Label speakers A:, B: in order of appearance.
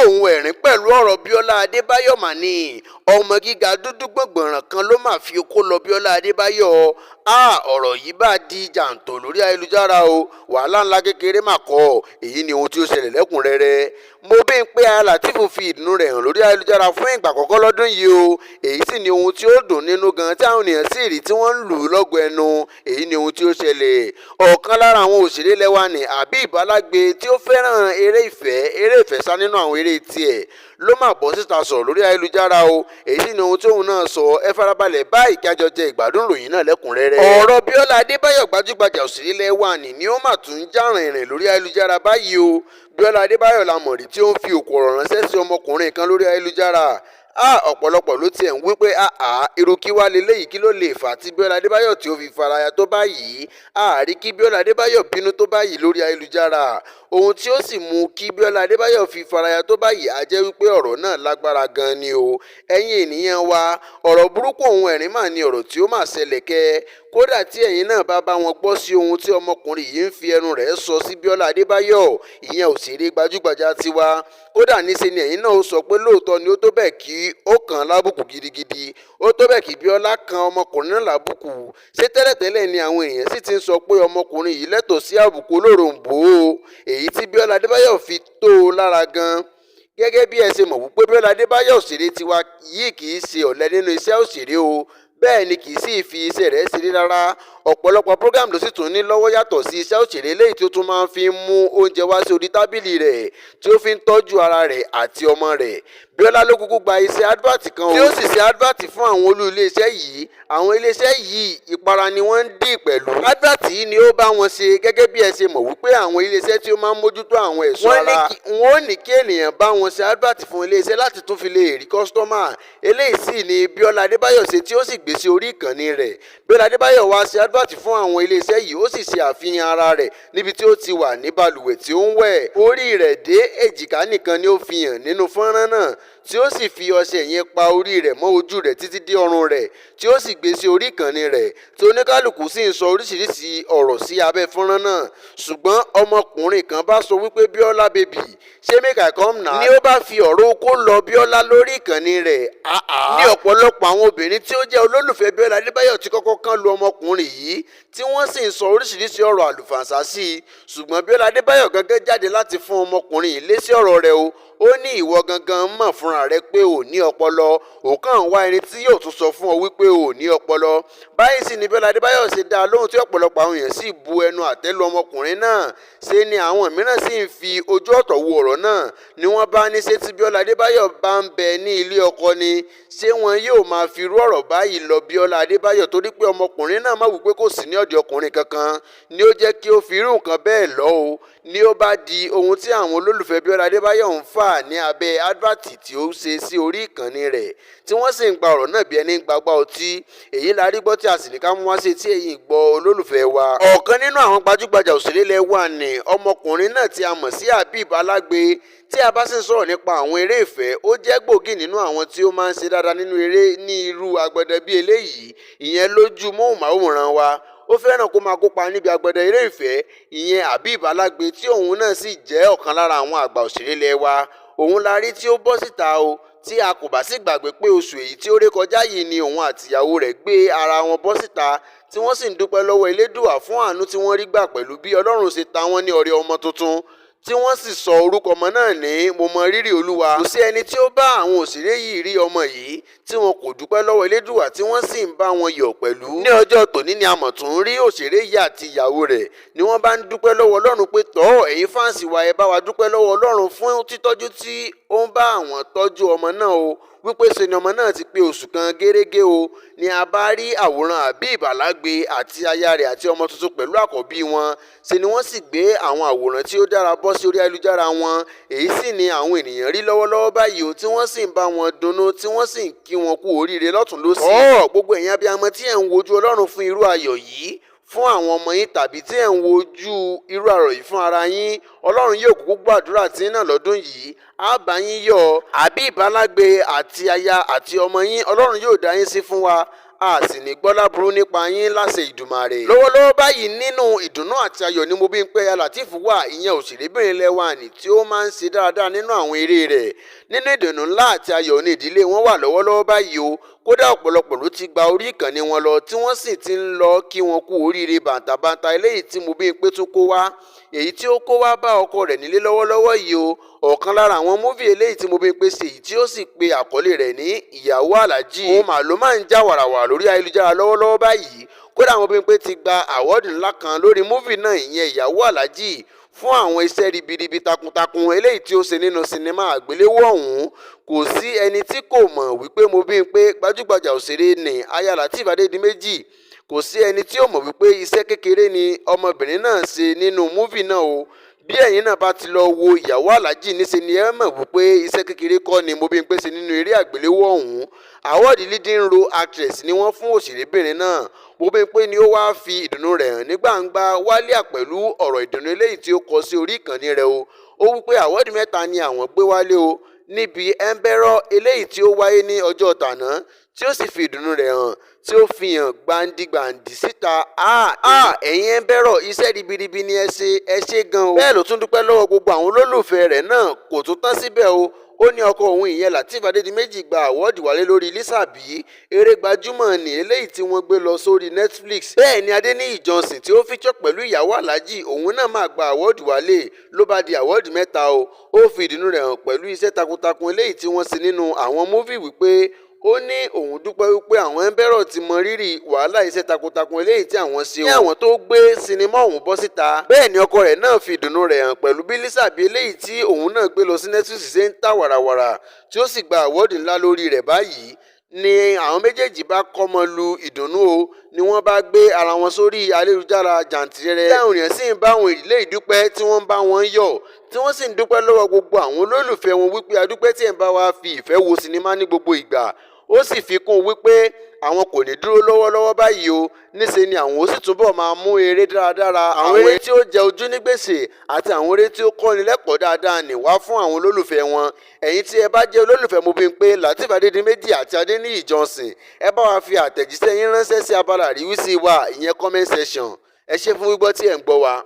A: òun ẹ̀rín pẹ̀lú ọ̀rọ̀ Bíọ́lá Adébáyọ̀ mà ní ọmọ gíga dúdú gbọ̀ngbọ̀nràn kan ló máa fi okó lọ Bíọ́lá Adébáyọ̀. Ọ̀rọ̀ yìí bá di jàǹtò lórí ayélujára o, wàhálà ńlá kékeré mà kọ́. Èyí ni ohun tí ó ṣẹlẹ̀ lẹ́kùnrẹ́rẹ́. Mobímpé Lateef fi ìdùnnú rẹ̀ hàn lórí ayélujára fún ìgbà àkọ́kọ́ lọ́dún yìí o. Èyí sì ni ohun tí ó dùn nínú gan tí àwọn ènìyàn sì rí tí wọ́n ń lù ú lọ́gọ ẹnu. Èyí ni ohun tí ó ṣẹlẹ̀. Ọ̀kan lára àwọn òṣèré lẹ́wà ní Habib Alágbe tí ó fẹ́ràn eré ìfẹ́ sá nínú àwọn eré tiẹ̀ ló máa bọ́ síta sọ̀rọ̀ lórí ayélujára o. Èyí sì ni ohun tí òun náà sọ. Ẹ farabalẹ̀ báyìí kí a jọ jẹ ìgbádùn ìròyìn náà lẹ́kùnrẹ́rẹ́. Ọ̀rọ̀ Bíọ́lá Adébáyọ̀ gbajúgbajà òṣèré lẹ́wà ní ni ó mà tún já rìnrìn lórí ayélujára báyìí o. Bíọ́lá Adébáyọ̀ la mọ̀ rí tí ó ń fi òkú ọ̀rọ̀ ránṣẹ́ sí ọmọkùnrin kan lórí ayélujára. Ọ̀pọ̀lọpọ̀ ló tiẹ̀ ń wí pé irú kí wá leléyìí, kí ló lè fà á tí Bíọ́lá Adébáyọ̀ tí ó fi faraya tó báyìí. Àrí kí Bíọ́lá Adébáyọ̀ bínú tó báyìí lórí ayélujára. Ohun tí ó sì mú kí Bíọ́lá Adébáyọ̀ fi faraya tó báyìí á jẹ́ wípé ọ̀rọ̀ náà lágbára gan ni o. Ẹ̀yin ènìyàn wa, ọ̀rọ̀ burúkú òun ẹ̀rín mà ní ọ̀rọ̀ tí ó mà ṣẹlẹ̀ kẹ́. Kódà tí ẹ̀yin náà bá wọn gbọ́ sí ohun tí ọmọkùnrin yìí ń fi ẹnu rẹ̀ sọ sí Bíọ́lá Adébáyọ̀, ìyẹn òṣèré gbajúgbajà tiwa. Kódà níṣe ni ẹ̀yin náà ó sọ pé lóòótọ́ ni ó tó bẹ́ẹ̀ kí ó kàn án lábùkù gidigidi. Ó tó bẹ́ẹ̀ kí Bíọ́lá kan ọmọkùnrin náà lábùkù. Ṣé tẹ́lẹ̀tẹ́lẹ̀ ni àwọn èèyàn sì ti ń sọ pé ọmọkùnrin yìí lẹ́tọ̀ọ́ sí àbùkù olóròǹbó o. Èyí tí Bíọ́lá Adébáyọ̀ fi tó o lára gan. Gẹ́gẹ́ bí ẹ ṣe mọ̀ wípé Bíọ́lá Adébáyọ̀ òṣèré tiwa yìí kì í ṣe ọ̀lẹ nínú iṣẹ́ òṣèré o. Bẹ́ẹ̀ ni kì í sì fi iṣẹ́ rẹ̀ ṣeré rárá. Ọ̀pọ̀lọpọ̀ program ló sì tún ní lọ́wọ́ yàtọ̀ sí iṣẹ́ òṣèré léyìí tí ó tún máa ń fi mú oúnjẹ wá sí orí tábìlì rẹ̀ tí ó fi ń tọ́jú ara rẹ̀ àti ọmọ rẹ̀. Bíọ́lá ló kúkú gba iṣẹ́ advert kan o tí ó sì ṣe advert fún àwọn olú iléeṣẹ́ yìí. Àwọn iléeṣẹ́ yìí ìpara ni wọ́n ń dì pẹ̀lú. Advert yìí ni ó bá wọn ṣe. Gẹ́gẹ́ bí ẹ ṣe mọ̀ wípé àwọn iléeṣẹ́ tí ó máa ń mójútó àwọn ẹ̀ṣọ́ ara wọ́n ní kí ènìyàn bá wọn ṣe advert fún iléeṣẹ́ láti tún fi lè rí kọ́sítọ́mà. Eléyìí sì ni Bíọ́lá Adébáyọ̀ ṣe tí ó sì gbé sí orí ìkànnì rẹ̀. Bíọ́lá Adébáyọ̀ wá ṣe advert fún àwọn iléeṣẹ́ yìí, ó sì ṣe àfihàn ara rẹ̀ níbi tí ó ti wà ní balùwẹ̀ tí ó ń wẹ̀. Orí rẹ̀ dé èjìká nìkan ni ó fi hàn nínú fọ́nrán náà tí ó sì fi ọṣẹ yẹn pa orí rẹ̀ mọ́ ojú rẹ̀ títí dé ọrùn rẹ̀ tí ó sì gbé sí orí ìkànnì rẹ̀ tí oníkálùkù sì ń sọ oríṣiríṣi ọ̀rọ̀ sí abẹ́ fọ́nrán náà. Ṣùgbọ́n ọmọkùnrin kan bá sọ wípé Bíọ́lá baby ṣé make I come now ni ó bá fi ọ̀rọ̀ okó lọ Bíọ́lá lórí ìkànnì rẹ̀. Ní ọ̀pọ̀lọpọ̀ àwọn obìnrin tí ó jẹ́ olólùfẹ́ Bíọ́lá Adébáyọ̀ ti kọ́kọ́ kán lu ọmọkùnrin yìí tí wọ́n sì ń sọ oríṣiríṣi ọ̀rọ̀ àlùfàǹsá sí i. Ṣùgbọ́n Bíọ́lá Adébáyọ̀ gangan jáde láti fún ọmọkùnrin yìí lésì ọ̀rọ̀ rẹ̀ o. Ó ní ìwọ gangan mọ̀ fúnra rẹ pé ò ní ọpọlọ. Ó kàn ń wá ẹni tí yóò tún sọ fún ọ wípé ò ní ọpọlọ. Báyìí sì ni Bíọ́lá Adébáyọ̀ ṣe dá lóhùn tí ọ̀pọ̀lọpọ̀ àwọn èèyàn sì bu ẹnu àtẹ́ lu ọmọkùnrin náà. Ṣé ni àwọn mìíràn sì ń fi ojú ọ̀tọ̀ wo ọ̀rọ̀ náà ni wọ́n bá ní ṣé tí Bíọ́lá Adébáyọ̀ bá ń bẹ ní ilé ọkọ ni ṣé wọn yóò máa fi irú ọ̀rọ̀ báyìí lọ Bíọ́lá Adébáyọ̀ torí pé ọmọkùnrin náà má wípé kò sí ní ọ̀dọ̀ ọkùnrin kankan ni ó jẹ́ kí ó fi irú nǹkan bẹ́ẹ̀ lọ o. Ni ó bá di ohun tí àwọn olólùfẹ́ Bíọ́lá Adébáyọ̀ ń fà ní abẹ́ advert tí ó ṣe sí orí ìkànnì rẹ̀ tí wọ́n sì ń gba ọ̀rọ̀ náà bí ẹni ń gbagbá ọtí. Èyí la rí gbọ́ tí a sì ní ká mú wá sí etí ẹ̀yin gbọ́ olólùfẹ́ wa. Ọ̀kan nínú àwọn gbajúgbajà òṣèré lẹ́wà ní ọmọkùnrin náà tí a mọ̀ sí Habib Alágbe. Tí a bá sì ń sọ̀rọ̀ nípa àwọn eré ìfẹ́, ó jẹ́ gbòógì nínú àwọn tí ó máa ń ṣe dáadáa nínú eré ní irú agbẹ̀dẹ bí eléyìí, ìyẹn lójú móhùnmáwòrán wa. Ó fẹ́ràn kó máa kópa níbi agbẹ̀dẹ eré ìfẹ́, ìyẹn Habib Alágbe tí òun náà sì jẹ́ ọ̀kan lára àwọn àgbà òṣèré ilẹ̀ wa. Òun la rí tí ó bọ́ síta o tí a kò bá sì gbàgbé pé oṣù èyí tí ó rékọjá yìí ni òun àtìyàwó rẹ̀ gbé ara wọn bọ́ síta tí wọ́n sì ń dúpẹ́ lọ́wọ́ Elédùà fún àánú tí wọ́n rí gbà pẹ̀lú bí Ọlọ́run ṣe ta wọ́n ní ọrẹ ọmọ tuntun tí wọ́n sì sọ orúkọ ọmọ náà ní mo mọ rírì Olúwa. Kò sí ẹni tí ó bá àwọn òṣèré yìí rí ọmọ yìí tí wọn kò dúpẹ́ lọ́wọ́ Elédùà tí wọ́n sì ń bá wọn yọ̀ pẹ̀lú. Ní ọjọ́ tòní ni a mọ̀ tún rí òṣèré yìí àti ìyàwó rẹ̀ ni wọ́n bá ń dúpẹ́ lọ́wọ́ Ọlọ́run pé tọ́ ẹ̀yin fáǹsì wa ẹ bá wa dúpẹ́ lọ́wọ́ Ọlọ́run fún títọ́jú tí ó ń bá àwọn tọ́jú ọmọ náà o. Wípé ṣe ni ọmọ náà ti pé oṣù kan gẹ́rẹ́gẹ́ o ni a bá rí àwòrán Habib Alágbe àti aya rẹ̀ àti ọmọ tuntun pẹ̀lú àkọ́bí wọn. Ṣe ni wọ́n sì gbé àwọn àwòrán tí ó dára bọ́ sí orí ayélujára wọn. Èyí sì ni àwọn ènìyàn rí lọ́wọ́lọ́wọ́ báyìí o tí wọ́n sì ń bá wọn dunnú tí wọ́n sì ń kí wọn kú oríire lọ́tùn lósì. Gbogbo ẹ̀yin abiyamọ tí ẹ̀ ń wojú Ọlọ́run fún irú ayọ̀ yìí fún àwọn ọmọ yín tàbí tí ẹ̀ ń wojú irú àrọ̀ yìí fún ara yín, Ọlọ́run yóò kúkú gbàdúrà tí náà lọ́dún yìí. Á bá yín yọ̀. Habib Alágbe àti aya àti ọmọ yín Ọlọ́run yóò dá yín sí fún wa. a sì ní gbọ́ láburú nípa yín láṣẹ Ìdùmarè. lọ́wọ́lọ́wọ́ báyìí nínú ìdùnnú àti ayọ̀ ni Mobímpé Lateef wà, ìyẹn òṣèrébìnrin lẹ́wà ní tí ó máa ń ṣe dáadáa nínú àwọn eré rẹ̀. nínú ìdùnnú ńlá àti ayọ̀ ní ìdílé wọn wà lọ́wọ́lọ́wọ́ báyìí o, kódà ọ̀pọ̀lọpọ̀ ló ti gba orí ìkànnì wọn lọ tí wọ́n sì ti ń lọ kí wọn kú oríire bàǹtàbàǹtà eléyìí tí Mobímpé tún kó wá, èyí tí ó kó wá bá ọkọ rẹ̀ nílé lọ́wọ́lọ́wọ́ yìí o. ọ̀kan lára àwọn múfì eléyìí tí Mobímpé ṣe yìí tí ó sì pe àkọlé rẹ̀ ní ìyàwó aláàjì, òun mà ló máa ń já wàràwàrà lórí ayélujára lọ́wọ́lọ́wọ́ báyìí. kódà Mobímpé ti gba àwọ́ọ̀dù ńlá kan lórí múfì náà, ìyẹn ìyàwó aláàjì, fún àwọn iṣẹ́ ribiribi takuntakun eléyìí tí ó ṣe nínú sinimá àgbéléwò ọ̀hún. kò sí ẹni tí kò mọ̀ wípé Mobímpé gbajúgbajà òṣèré ní aya Lateef Adédìméjì. kò sí ẹni tí ó mọ̀ wípé iṣẹ́ kékeré ni ọmọbìnrin náà ṣe nínú múfì náà o. bí ẹ̀yin náà bá ti lọ wo ìyàwó aláàjì, níṣe ni ẹ mọ̀ wípé iṣẹ́ kékeré kọ́ ni Mobímpé ṣe nínú eré àgbéléwò ọ̀hún. àwọ́ọ̀dì leading role actress ni wọ́n fún òṣèrébìnrin náà. Mobímpé ni ó wáá fi ìdùnnú rẹ̀ hàn ní gbangba wálíà pẹ̀lú ọ̀rọ̀ ìdùnnú eléyìí tí ó kọ sí orí ìkànnì rẹ̀ o. ó wípé àwọ́ọ̀dì 3 ni àwọn gbé wálé o níbi Emperor eléyìí tí ó wáyé ní ọjọ́ tàná, tí ó sì fi ìdùnnú rẹ̀ hàn, tí ó fi hàn gbandigbàndì síta. ẹ̀yin Emperor, iṣẹ́ ribiribi ni ẹ ṣe gan o. bẹ́ẹ̀ ló tún dúpẹ́ lọ́wọ́ gbogbo àwọn olólùfẹ́ rẹ̀ náà. kò tún tán síbẹ̀ o, ó ní ọkọ òun ìyẹn Lateef Adédìméjì gba àwọ́ọ̀dì wálé lórí Lísàbí, eré gbajúmọ̀ ní eléyìí tí wọ́n gbé lọ sórí Netflix. bẹ́ẹ̀ ni Adéníyì Johnson tí ó feature pẹ̀lú ìyàwó aláàjì, òun náà máa gba àwọ́ọ̀dì wálé, ló bá di àwọ́ọ̀dì 3 o. ó fi ìdùnnú rẹ̀ hàn pẹ̀lú iṣẹ́ takuntakun eléyìí tí wọ́n ṣe nínú àwọn múfì wípé ó ní òun dúpẹ́ wípé àwọn Emperor ti mọ rírì wàhálà iṣẹ́ takuntakun eléyìí tí àwọn ṣe o, ní àwọn tó gbé sinimá ọ̀hún bọ́ síta. bẹ́ẹ̀ ni ọkọ rẹ̀ náà fi ìdùnnú rẹ̀ hàn pẹ̀lú bí Lísàbí eléyìí tí òun náà gbé lọ sí Netflix ṣe ń tà wàràwàrà, tí ó sì gba àwọ́ọ̀dì ńlá lórí rẹ̀ báyìí. ni àwọn méjèèjì bá kọ́mọ lu ìdùnnú o, ni wọ́n bá gbé ara wọn sórí ayélujára jàǹtìrẹrẹ. táwọn èèyàn sì ń bá àwọn ìdílé ìdúpẹ́ tí wọ́n ń bá wọn yọ̀, tí wọ́n sì ń dúpẹ́ lọ́wọ́ gbogbo àwọn olólùfẹ́ wọn wípé adúpẹ́ tí ẹ̀ ń bá wa fi ìfẹ́ wo sinimá ní gbogbo ìgbà. ó sì fi kún un wípé àwọn kò ní dúró lọ́wọ́lọ́wọ́ báyìí o, níṣe ni àwọn ó sì túbọ̀ máa mú eré dáradára, àwọn eré tí ó jẹ ojú ní gbèsè àti àwọn eré tí ó kọ́ni lẹ́kọ̀ọ́ dáadáa ní wá fún àwọn olólùfẹ́ wọn. ẹ̀yin tí ẹ bá jẹ́ olólùfẹ́ Mobímpé Lateef Adédìméjì àti Adéníyì Johnson, ẹ bá wa fi àtẹ̀jíṣẹ́ yín ránṣẹ́ sí abala àríwísí wa, ìyẹn comment section. ẹ ṣé fún gbígbọ́ tí ẹ̀ ń gbọ́ wa.